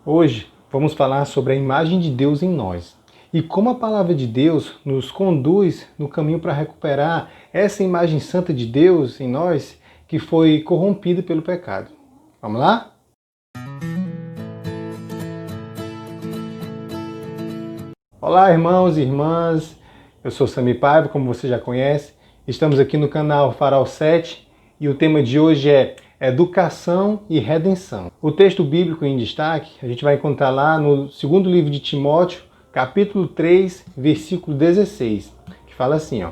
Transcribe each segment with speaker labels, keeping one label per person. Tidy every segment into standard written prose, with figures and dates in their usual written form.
Speaker 1: Hoje vamos falar sobre a imagem de Deus em nós e como a palavra de Deus nos conduz no caminho para recuperar essa imagem santa de Deus em nós que foi corrompida pelo pecado. Vamos lá? Olá, irmãos e irmãs. Eu sou Sami Paiva, como você já conhece. Estamos aqui no canal Farol 7 e o tema de hoje é Educação e Redenção. O texto bíblico em destaque a gente vai encontrar lá no segundo livro de Timóteo, capítulo 3, versículo 16, que fala assim,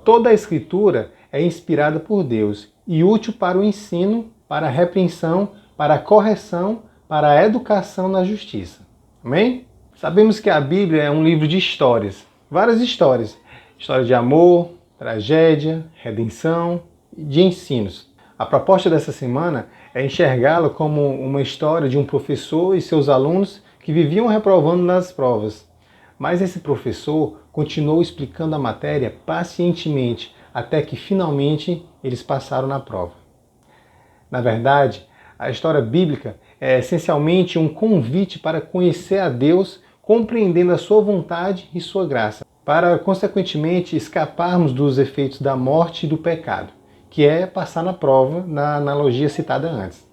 Speaker 1: Toda a Escritura é inspirada por Deus e útil para o ensino, para a repreensão, para a correção, para a educação na justiça. Amém? Sabemos que a Bíblia é um livro de histórias, várias histórias. História de amor, tragédia, redenção e de ensinos. A proposta dessa semana é enxergá-la como uma história de um professor e seus alunos que viviam reprovando nas provas. Mas esse professor continuou explicando a matéria pacientemente até que finalmente eles passaram na prova. Na verdade, a história bíblica é essencialmente um convite para conhecer a Deus, compreendendo a sua vontade e sua graça, para, consequentemente, escaparmos dos efeitos da morte e do pecado, que é passar na prova, na analogia citada antes.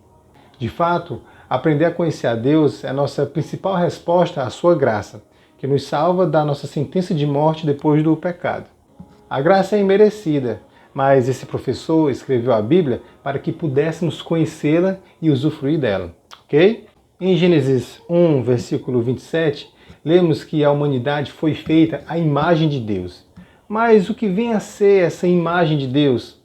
Speaker 1: De fato, aprender a conhecer a Deus é a nossa principal resposta à sua graça, que nos salva da nossa sentença de morte depois do pecado. A graça é imerecida, mas esse professor escreveu a Bíblia para que pudéssemos conhecê-la e usufruir dela, ok? Em Gênesis 1, versículo 27, lemos que a humanidade foi feita à imagem de Deus. Mas o que vem a ser essa imagem de Deus?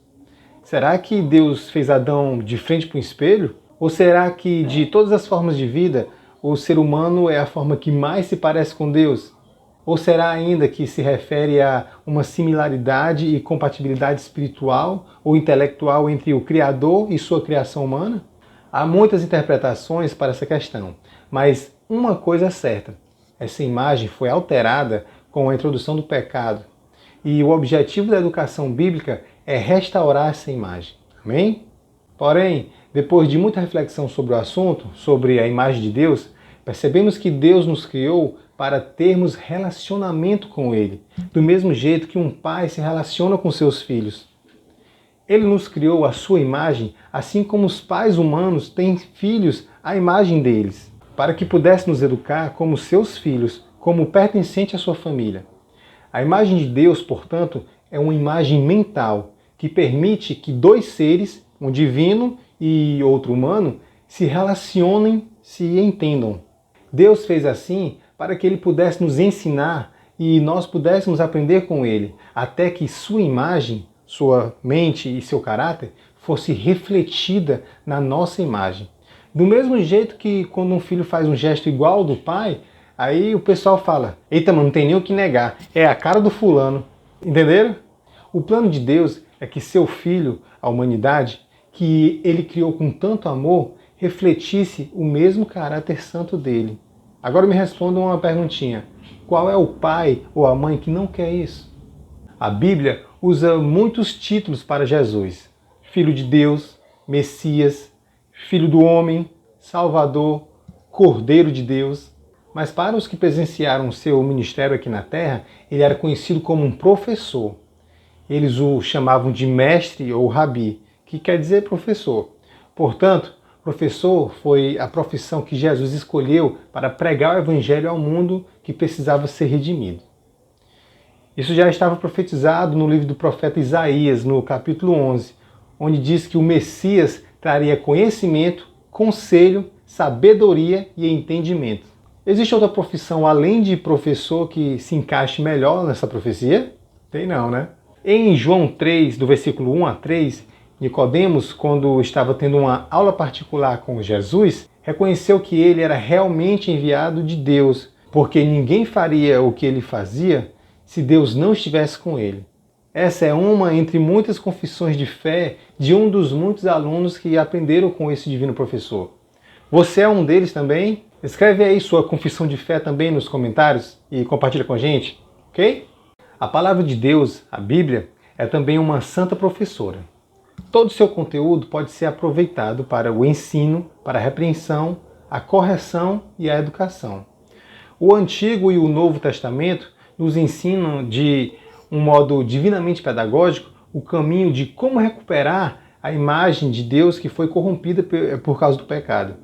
Speaker 1: Será que Deus fez Adão de frente para um espelho? Ou será que, de todas as formas de vida, o ser humano é a forma que mais se parece com Deus? Ou será ainda que se refere a uma similaridade e compatibilidade espiritual ou intelectual entre o Criador e sua criação humana? Há muitas interpretações para essa questão, mas uma coisa é certa: essa imagem foi alterada com a introdução do pecado. E o objetivo da educação bíblica é restaurar essa imagem. Amém? Porém, depois de muita reflexão sobre o assunto, sobre a imagem de Deus, percebemos que Deus nos criou para termos relacionamento com Ele, do mesmo jeito que um pai se relaciona com seus filhos. Ele nos criou à sua imagem, assim como os pais humanos têm filhos à imagem deles, para que pudéssemos educar como seus filhos, como pertencente à sua família. A imagem de Deus, portanto, é uma imagem mental que permite que dois seres, um divino e outro humano, se relacionem, se entendam. Deus fez assim para que Ele pudesse nos ensinar e nós pudéssemos aprender com Ele, até que sua imagem, sua mente e seu caráter fosse refletida na nossa imagem. Do mesmo jeito que quando um filho faz um gesto igual ao do pai, aí o pessoal fala, eita, mano, não tem nem o que negar, é a cara do fulano. Entenderam? O plano de Deus é que seu filho, a humanidade, que Ele criou com tanto amor, refletisse o mesmo caráter santo dele. Agora me respondam uma perguntinha. Qual é o pai ou a mãe que não quer isso? A Bíblia usa muitos títulos para Jesus. Filho de Deus, Messias, Filho do Homem, Salvador, Cordeiro de Deus. Mas para os que presenciaram seu ministério aqui na Terra, ele era conhecido como um professor. Eles o chamavam de mestre ou rabi, que quer dizer professor. Portanto, professor foi a profissão que Jesus escolheu para pregar o evangelho ao mundo que precisava ser redimido. Isso já estava profetizado no livro do profeta Isaías, no capítulo 11, onde diz que o Messias traria conhecimento, conselho, sabedoria e entendimento. Existe outra profissão além de professor que se encaixe melhor nessa profecia? Tem não, né? Em João 3, do versículo 1 a 3, Nicodemos, quando estava tendo uma aula particular com Jesus, reconheceu que ele era realmente enviado de Deus, porque ninguém faria o que ele fazia se Deus não estivesse com ele. Essa é uma entre muitas confissões de fé de um dos muitos alunos que aprenderam com esse divino professor. Você é um deles também? Escreve aí sua confissão de fé também nos comentários e compartilha com a gente, ok? A palavra de Deus, a Bíblia, é também uma santa professora. Todo o seu conteúdo pode ser aproveitado para o ensino, para a repreensão, a correção e a educação. O Antigo e o Novo Testamento nos ensinam de um modo divinamente pedagógico o caminho de como recuperar a imagem de Deus que foi corrompida por causa do pecado.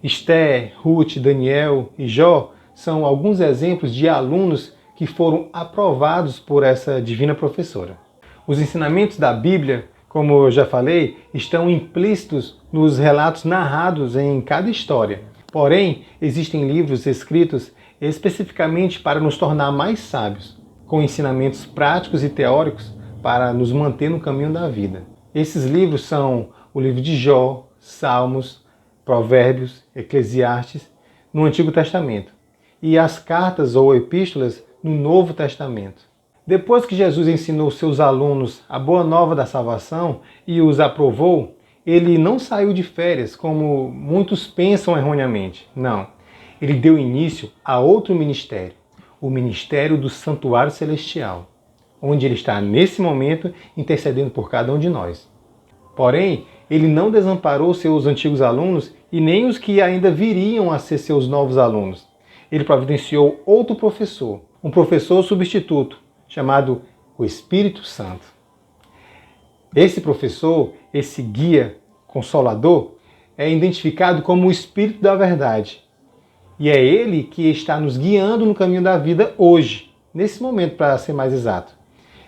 Speaker 1: Esther, Ruth, Daniel e Jó são alguns exemplos de alunos que foram aprovados por essa divina professora. Os ensinamentos da Bíblia, como eu já falei, estão implícitos nos relatos narrados em cada história. Porém, existem livros escritos especificamente para nos tornar mais sábios, com ensinamentos práticos e teóricos para nos manter no caminho da vida. Esses livros são o livro de Jó, Salmos, Provérbios, Eclesiastes, no Antigo Testamento, e as cartas ou epístolas no Novo Testamento. Depois que Jesus ensinou seus alunos a boa nova da salvação e os aprovou, ele não saiu de férias, como muitos pensam erroneamente. Não. Ele deu início a outro ministério, o ministério do Santuário Celestial, onde ele está nesse momento intercedendo por cada um de nós. Porém, ele não desamparou seus antigos alunos e nem os que ainda viriam a ser seus novos alunos. Ele providenciou outro professor, um professor substituto, chamado o Espírito Santo. Esse professor, esse guia consolador, é identificado como o Espírito da Verdade. E é ele que está nos guiando no caminho da vida hoje, nesse momento, para ser mais exato.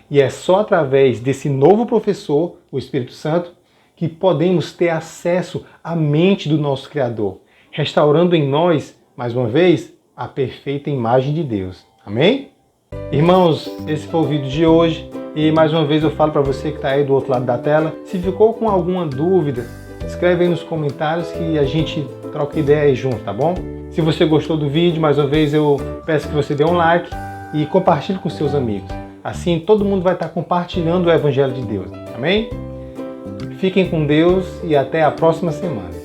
Speaker 1: E é só através desse novo professor, o Espírito Santo, que podemos ter acesso à mente do nosso Criador, restaurando em nós, mais uma vez, a perfeita imagem de Deus. Amém? Irmãos, esse foi o vídeo de hoje. E mais uma vez eu falo para você que está aí do outro lado da tela, se ficou com alguma dúvida, escreve aí nos comentários que a gente troca ideia aí junto, tá bom? Se você gostou do vídeo, mais uma vez eu peço que você dê um like e compartilhe com seus amigos. Assim todo mundo vai estar compartilhando o Evangelho de Deus. Amém? Fiquem com Deus e até a próxima semana.